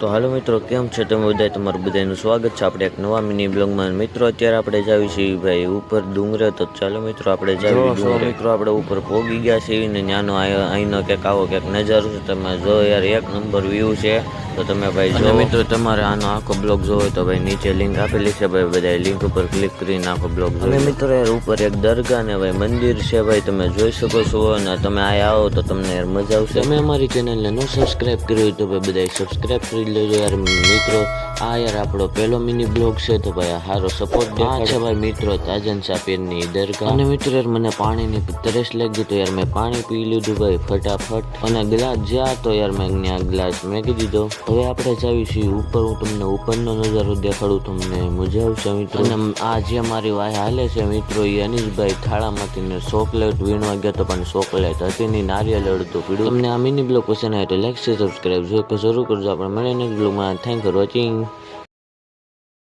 તો હાલો મિત્રો, કેમ છે તમે બધા? તમારું બધાનું સ્વાગત છે આપણે એક નવા મિની બ્લોગમાં. મિત્રો અત્યારે આપણે જાવી છીએ ભાઈ ઉપર ડુંગરે. તો ચાલો મિત્રો આપણે જાવી ડુંગરે. મિત્રો આપણે ઉપર પહોંચી ગયા છીએ ને ત્યાંનો અહીંનો કંઈક આવો કંઈક નજારો છે. તમે જો યાર, એક નંબર વ્યૂ છે. તો તમે ભાઈ જો મિત્રો, તમારે આનો આખો બ્લોગ જોવો તો ભાઈ નીચે લિંક આપેલી છે ભાઈ, બધા લિંક ઉપર ક્લિક કરીને આખો બ્લોગ જોવો. અને મિત્રો યાર ઉપર એક દરગાહ ને ભાઈ મંદિર છે ભાઈ, તમે જોઈ શકો છો. અને તમે આ આવો તો તમને યાર મજા આવશે. તમે અમારી ચેનલને ન સબસ્ક્રાઇબ કરી હોય તો ભાઈ બધા સબસ્ક્રાઇબ કરી લેજો યાર. મિત્રો આ યાર આપણો પહેલો મિની બ્લોગ છે, તો ભાઈ સારો સપોર્ટ દેખાડે છે ભાઈ. મિત્રો તાજન સાપીરની દરગાહ. અને મિત્રો યાર મને પાણીની તરસ લાગી તો યાર મેં પાણી પી લીધું ભાઈ ફટાફટ. અને ગ્લાસ જ્યાં તો યાર મેં ત્યાં ગ્લાસ મેકી દીધો. હવે આપણે જાવી છીએ ઉપર. હું તમને ઉપરનો નજારો દેખાડું, તમને મજા આવશે મિત્રો. અને આ જે મારી વાય હાલે છે મિત્રો, એ અનીશભાઈ થાળામાંથી ચોકલેટ વીણવા ગયા તો પણ ચોકલેટ હતી નહીં, નારિયેળ અડધું પીડું. તમને આ મિની બ્લોગ પસંદ આવે તો લાઈક સબસ્ક્રાઈબ જરૂર કરજો. આપણે મળીને બ્લોગમાં. Thank for watching.